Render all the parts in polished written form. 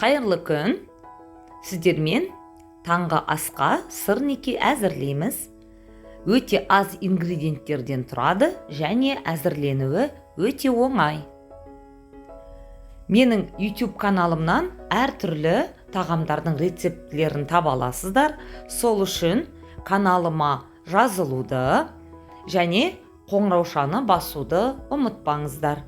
Қайырлы күн. Сіздермен таңғы асқа сырники әзірлейміз. Өте аз ингредиенттерден тұрады және әзірленуі өте оңай. Менің YouTube каналымнан әртүрлі тағамдардың рецептілерін таба аласыздар. Сол үшін каналыма жазылуды және қоңыраушаны басуды ұмытпаңыздар.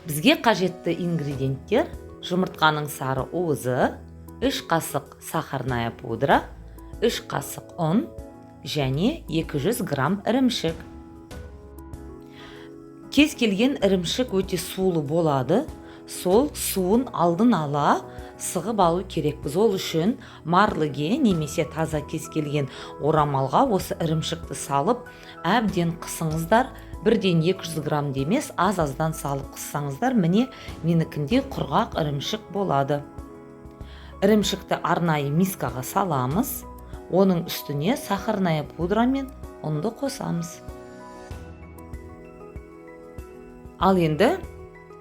Бізге қажетті ингредиенттер: жұмыртқаның сары уызы, 3 қасық сахарная пудра, 3 қасық ұн және 200 грамм ірімшік. Кез келген ірімшік өте сулы болады. Сол суын алдын ала сығып алу керекпіз. Ол үшін марлыге немесе таза кез келген орамалға осы ірімшікті салып, әбден қысыңыздар. Бірден 200 грамм демес, аз-аздан салып қыссаңыздар, міне менікінде құрғақ ірімшік болады. Ірімшікті арнайы мискаға саламыз. Оның үстіне сахарная пудра мен ұнды қосамыз. Ал енді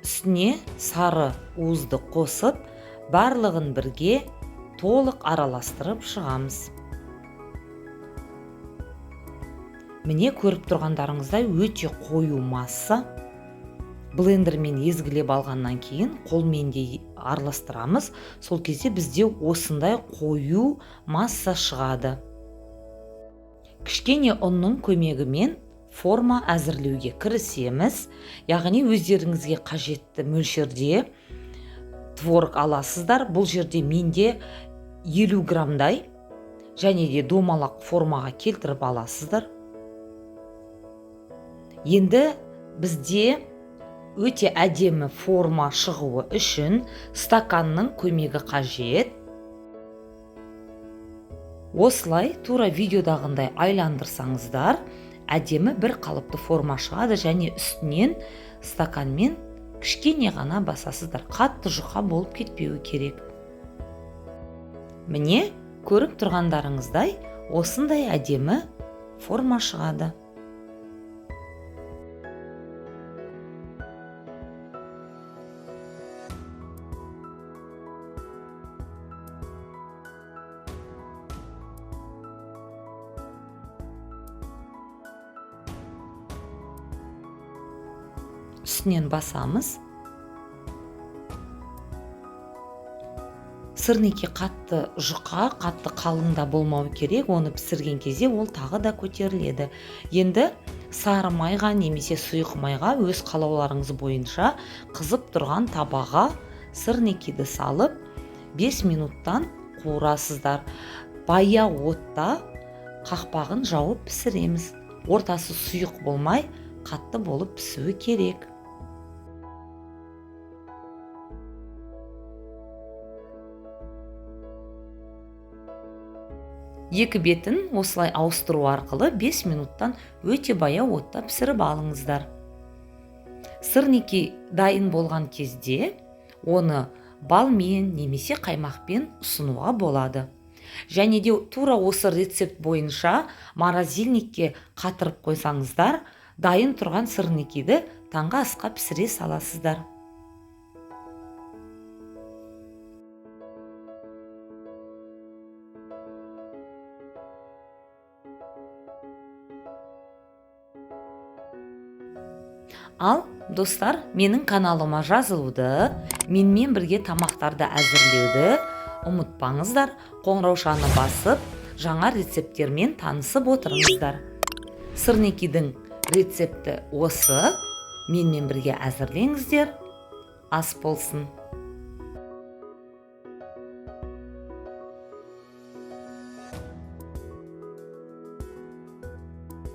үстіне сары уызды қосып, барлығын бірге толық араластырып шығамыз. Міне көріп тұрғандарыңыздай өте қою масса. Блендермен езгілеп алғаннан кейін қолмен де араластырамыз. Сол кезде бізде осындай қою масса шығады. Кішкене ұнның көмегімен форма әзірлеуге кірісеміз. Яғни өздеріңізге қажетті мөлшерде творог аласыздар. Бұл жерде менде 50 граммдай және де домалақ формаға келтіріп аласыздар. Енді бізде өте әдемі форма шығуы үшін стаканның көмегі қажет. Осылай тура видеодағындай айландырсаңыздар, әдемі бір қалыпты форма шығады және үстінен стаканмен кішкене ғана басасыздар. Қатты жұқа болып кетпеуі керек. Міне көріп тұрғандарыңыздай осындай әдемі форма шығады. Үстінен басамыз. Сырники қатты жұқа, қатты қалыңда болмау керек. Оны пісірген кезде ол тағы да көтеріледі. Енді сары майға немесе сұйық майға өз қалауларыңыз бойынша қызып тұрған табаға сырникиді салып 5 минуттан қуырасыздар. Баяу отта қақпағын жауып пісіреміз. Ортасы сұйық болмай, қатты болып пісуі керек. Екі бетін осылай ауыстыру арқылы 5 минуттан өте баяу отта пісіріп алыңыздар. Сырники дайын болған кезде оны балмен немесе қаймақпен ұсынуға болады. Және де тура осы рецепт бойынша морозильникке қатырып қойсаңыздар, дайын тұрған сырникиді таңғы асқа пісіре саласыздар. Ал, достар, менің каналыма жазылуды, менімен бірге тамақтарды әзірлеуді ұмытпаңыздар. Қоңыраушаны басып, жаңа рецепттермен танысып отырыңыздар. Сырникидің рецепті осы. Менімен бірге әзірлеңіздер. Ас болсын.